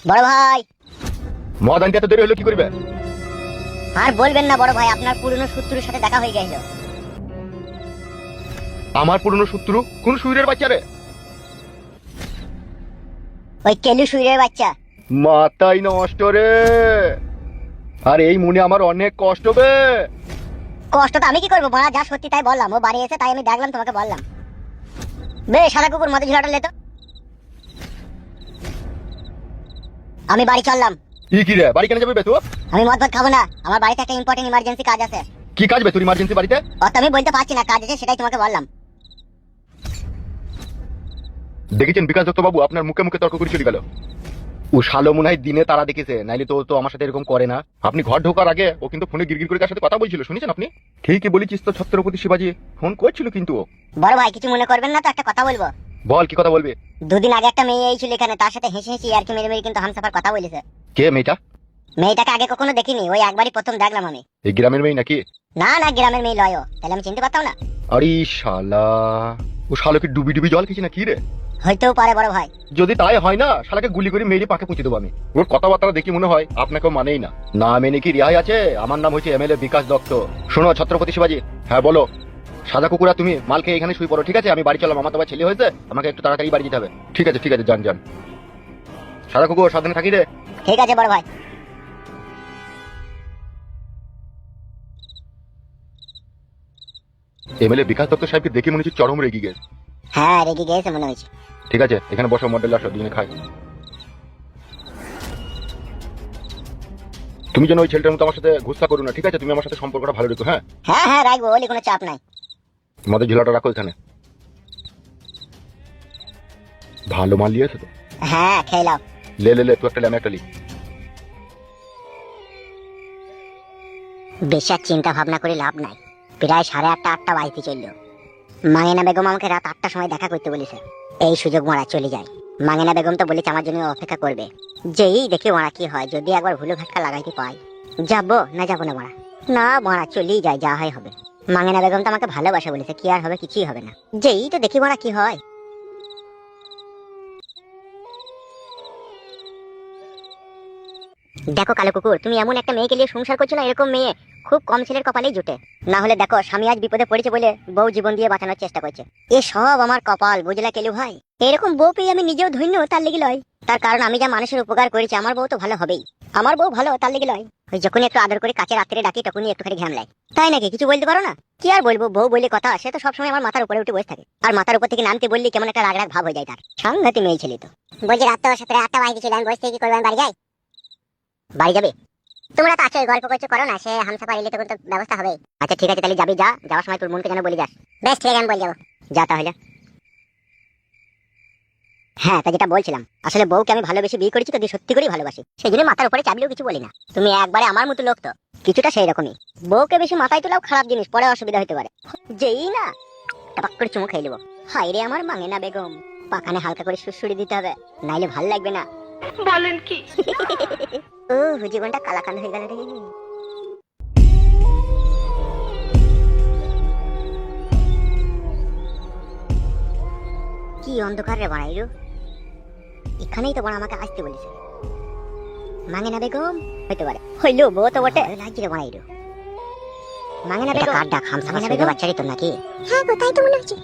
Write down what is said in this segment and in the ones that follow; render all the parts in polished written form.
বড় ভাই। মদ আনতে এত দেরি হলো কি করবে? আর বলবেন না বড় ভাই, আপনার পুরনো শত্রুর সাথে দেখা হয়ে গেল। আমার পুরনো শত্রু? কোন সুইরের বাচ্চা রে? ওই কেলু সুইরের বাচ্চা। মাথাই নষ্ট রে। আর এই মনে আমার অনেক কষ্ট বে। কষ্ট তো আমি কি করবো বড়া, যা সত্যি তাই বললাম। ও বাড়ি এসে তাই আমি দেখলাম, তোমাকে বললাম। বে সাদা কুকুর মধ্যে ঝুলাটা লেতো। আমি বাড়ি চললাম। কি রে, বাড়ি কেন যাবে বে তুই? আমি মদ ভাত খাবো না, আমার বাড়িতে একটা ইম্পর্টেন্ট ইমার্জেন্সি কাজ আছে। কি কাজ বে তোর ইমার্জেন্সি বাড়িতে? অত আমি বলতে পারছি না, কাজ আছে সেটাই তোমাকে বললাম। দেখেছেন বিকাশ দত্ত বাবু, আপনার মুখে মুখে তর্ক করে চলে গেল। ও শালো মনে হয় দিনে তারা দেখেছে, নাইলে তো তো আমার সাথে এরকম করে না। আপনি ঘর ঢোকার আগে ও কিন্তু ফোনে গিরগির করে কার সাথে কথা বলছিল, শুনেছেন আপনি? ঠিকই বলেছিস তো, ছত্রপতি শিবাজি ফোন করছিল কিন্তু ও। বড় ভাই কিছু মনে করবেন না তো, একটা কথা বলবো। বল, কি কথা বলবি? দুদিন আগে একটা মেয়ে এইছিল এখানে, তার সাথে হেসে হেসে আর কি মেরে মেরে কিন্তু হামসাফার কথা বলেছে। কে মেয়েটা? মেয়েটাকে আগে কখনো দেখিনি, ওই একবারই প্রথম দেখলাম আমি। এই গ্রামের মেয়ে নাকি? না না, গ্রামের মেয়ে লয় ও, তাহলে আমি চিনতে পারতাম না। আরে শালা, ও শালো কি ডুবি ডুবি জল খেয়েছি না কি রে? হইতেও পারে বড় ভাই। যদি তাই হয় না, শালাকে গুলি করে মেরে পাকে পুঁছে দেবো আমি। ওর কথাবার্তা দেখি মনে হয় আপনাকেও মানেই না। না মেনে কি রেহাই আছে? আমার নাম হচ্ছে এমএলএ বিকাশ দত্ত। শোনো ছত্রপতি শিবাজি। হ্যাঁ বলো। সাদা কুকুরা তুমি মালকে এখানে শুয়ে পড়ো, ঠিক আছে? আমি বাড়ি চলাম, আমার তো আবার ছেলে হয়েছে, আমাকে একটু তাড়াতাড়ি বাড়ি যেতে হবে। ঠিক আছে ঠিক আছে, যান যান। সাদা কুকুর সাবধানে থাকি রে। ঠিক আছে বড় ভাই। এমএলএ বিকাশ দত্ত সাহেবকে দেখে মনে হচ্ছে চরম রেগে গেছে। হ্যাঁ রেগে গেছে মনে হয়েছে। ঠিক আছে, এখানে বসো, মডেল আসো, দুজনে খাই। তুমি যেন ওই ছেলেটার মতো আমার সাথে ঘুষা করো না, ঠিক আছে? তুমি আমার সাথে সম্পর্কটা ভালো রেখো। হ্যাঁ হ্যাঁ হ্যাঁ রাখবো, ওলি কোনো চাপ নাই। মদের ঝোলাটা রাখো এখানে। ভালো মাল নিয়েছে তো। হ্যাঁ খেয়ে নাও। লে লে লে, তুই একটা লে, আমি একটা লি। বেশি আর চিন্তা ভাবনা করে লাভ নাই। প্রায় 8:30 বাজতে চলল। মাঙ্গেনা বেগম আমাকে রাত 8টার সময় দেখা করতে বলেছে। এই সুযোগ মারা চলে যায়। মাঙ্গেনা বেগম তো বলেছে আমার জন্য অপেক্ষা করবে। যেই দেখি মারা কি হয়, যদি একবার ভুলো ঘাটকা লাগাইতে পাই। যাবো না যাবো না মারা? না মারা চলেই যায়, যা হয় হবে। মাঙ্গেনা বেগম তো আমাকে ভালোবাসে বলেছে, কি আর হবে? কিছুই হবে না। যেই তো দেখি মারা কি হয়। দেখো কালো কুকুর, তুমি এমন একটা মেয়েকে নিয়ে সংসার করছো না, এরকম মেয়ে খুব কম ছেলের কপালেই জুটে। না হলে দেখো, স্বামী আজ বিপদে পড়েছে বলে বউ জীবন দিয়ে বাঁচানোর চেষ্টা করছে। এ সব আমার কপাল, বুঝলা কেলু ভাই? এরকম বউ পেয়ে আমি নিজেও ধন্য, তার লেগে লয়। তার কারণ আমি যা মানুষের উপকার করেছি, আমার বউ তো ভালো হবেই। আমার বউ ভালো, তার লেগে লয়। ওই যখনই একটু আদর করে কাছে রাত্রে ডাকি, তখনই একটুখানি ঘ্যাম লাই। তাই নাকি? কিছু বলতে পারো না? কি আর বলবো, বউ বলে কথা, সে তো সবসময় আমার মাথার উপরে উঠে বসে থাকে। আর মাথার উপর থেকে নামতে বললে কেমন একটা রাগ রাগ ভাব হয়ে যায় তার। সাংঘাতিক মেয়ে ছেলে তো। বলছি রাত তো 8:30 বাজে ছিল, আমি বসে থেকে কি করবো? আমি বাড়ি যাই। বাড়ি যাবে? তোমরা তো আছো, গল্প করছো, করো না। সে হামসাফার এলে তখন তো ব্যবস্থা হবে। আচ্ছা ঠিক আছে, তাহলে যাবি, যা। যাওয়ার সময় তোর মনকে যেন বলে যাস। বেশ ঠিক আছে, আমি বলে যাবো। যা তাহলে। হ্যাঁ তা যেটা বলছিলাম, আসলে বউকে আমি ভালোবেসে বিয়ে করেছি তো, সত্যি করেই ভালোবাসি। সেই জন্য মাথার উপরে চাপলেও কিছু বলি না। তুমি একবারে আমার মতো লোক তো, কিছুটা সেই রকমই। বউকে বেশি মাথায় তোলাও খারাপ জিনিস, পরে অসুবিধা হতে পারে। যেই না টপাক করে চুমু খেয়ে নেবো। হাই রে আমার মাঙ্গেনা বেগম, পাখানে হালকা করে সুড়সুড়ি দিতে হবে, নাইলে ভাল লাগবে না। বলেন কি? ও জীবনটা কালাকান হয়ে গেল রে। কি অন্ধকার রে বানাইলু? এখানেই তো বড় আমাকে আসতে বলেছে। মাঙ্গেনা বেগম হইতে পারে, হইলো বউ তো বটে। লাগছে রে বানাইলু। মাঙ্গেনা বেগম কার ডাক? হামসাফা সুইরের বাচ্চারই তো নাকি? হ্যাঁ গো, তাই তো মনে হচ্ছে।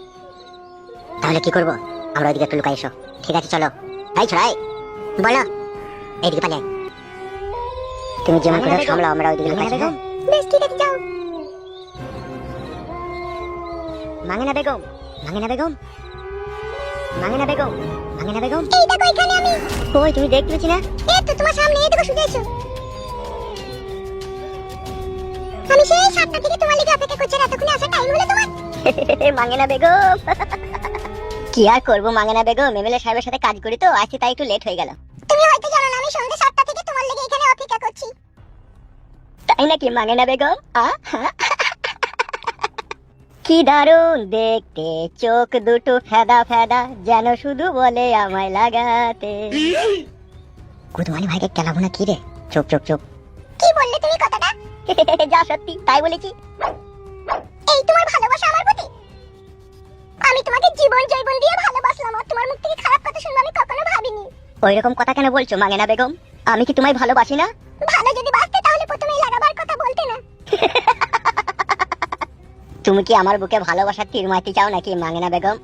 তাহলে কি করবো? আমরা ওইদিকে একটু লুকাই এসো। ঠিক আছে চলো। এই ছড়াই বলো, এইদিকে পালিয়ে। তুমি যেমন করে সামলাও, আমরা ওইদিকে লুকাই। বেশ ঠিক আছে, যাও। মাঙ্গেনা বেগম, মাঙ্গেনা বেগম, মাঙ্গেনা বেগম, মাঙ্গেনা বেগম। এই দেখো এখানে আমি। কই তুমি দেখতে পেছি না? এই তো তোমার সামনে, এই দেখো শুয়ে আছো। আমি সেই 7টা থেকে তোমার লাগি অপেক্ষা করছি, এতক্ষণে আসার টাইম হলো তোমার? মাঙ্গেনা বেগম কি আর করবো মাঙ্গেনা বেগম, এমএলএ সাহেবের সাথে কাজ করি তো, আজকে তাই একটু লেট হয়ে গেল। তুমি হয়তো জানো না, আমি সন্ধ্যা 7টা থেকে তোমার লাগি এখানে অপেক্ষা করছি। তাই নাকি মাঙ্গেনা বেগম? কি দারুণ দেখতে, চোখ দুটো ফেদা ফেদা, যেন শুধু বলে আমায় লাগাতে। গুদমানি ভাইকে কেলাবো না কি রে? চুপ চুপ চুপ। কি বললে তুমি কথাটা? যা সত্যি তাই বলেছি। এই তোমার ভালোবাসা আমার প্রতি? আমি তোমাকে জীবন জৈবন দিয়ে ভালোবাসলাম, আর তোমার মুখ থেকে খারাপ কথা শুনবো আমি কখনো ভাবিনি। ওইরকম কথা কেন বলছো মাঙ্গেনা বেগম? আমি কি তোমায় ভালোবাসি না? ভালো যদি বাসতে তাহলে প্রথমেই লাগাবার কথা বলতে না। তুমি কি আমার বুকে ভালোবাসার তীর মারতে চাও নাকি মাঙ্গেনা বেগম?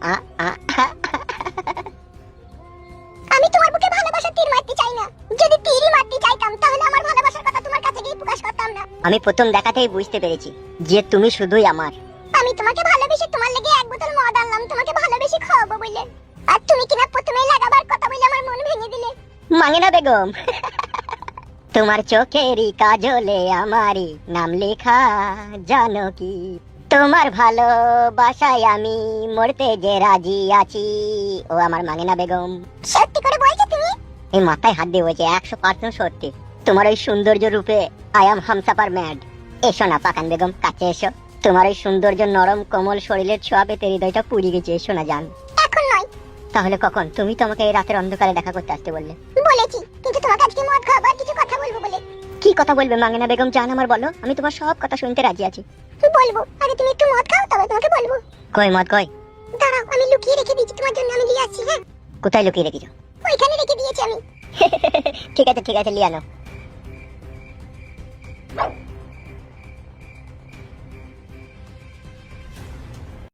আমি তোমার বুকে ভালোবাসার তীর মারতে চাই না। যদি তীরই মারতে চাইতাম তাহলে আমার ভালোবাসার কথা তোমার কাছে গিয়ে প্রকাশ করতাম না। আমি প্রথম দেখাতেই বুঝতে পেরেছি যে তুমি শুধুই আমার। আমি তোমাকে ভালোবেসে তোমার লাগি এক বোতল মদ আনলাম তোমাকে ভালোবেসে খাওয়াবো বলে, আর তুমি কিনা প্রথমেই লাগাবার কথা বলে আমার মন ভেঙে দিলে। মাঙ্গেনা বেগম, তোমার চোখেরই কাজলে আমারই নাম লেখা, জানো কি? তোমার ভালোবাসায় আমি মরতে যে রাজি আছি। ও আমার মাঙ্গেনা বেগম। সত্যি করে বলছো তুমি? এই মাথায় হাত দিয়ে বলছে 100% সত্যি। তোমার ওই সৌন্দর্য রূপে আই এম হামসাপার ম্যাড। এসো না পাকান বেগম, কাছে এসো। তোমার ওই সৌন্দর্য নরম কোমল শরীরের ছোঁয়া পেতে হৃদয়টা পুড়িয়ে গেছে। এসো না জান। এখন নয়। তাহলে কখন? তুমি তো আমাকে এই রাতের অন্ধকারে দেখা করতে আসতে বললে। বলেছি, কিন্তু তোমাকে আজকে মদ খাওয়াবার কিছু কথা বলবো বলে। কি কথা বলবে মাঙ্গেনা বেগম? জান আমার বলো, আমি তোমার সব কথা শুনতে রাজি আছি। বলবো, আরে তুমি একটু মদ খাও তবে তোমাকে বলবো। কই মদ কই? দাঁড়াও, আমি লুকিয়ে রেখে দিয়েছি তোমার জন্য, আমি নিয়ে আসছি। হ্যাঁ। কোথায় লুকিয়ে রেখেছো? ওইখানে রেখে দিয়েছি আমি। ঠিক আছে ঠিক আছে, লিয়ে আনো।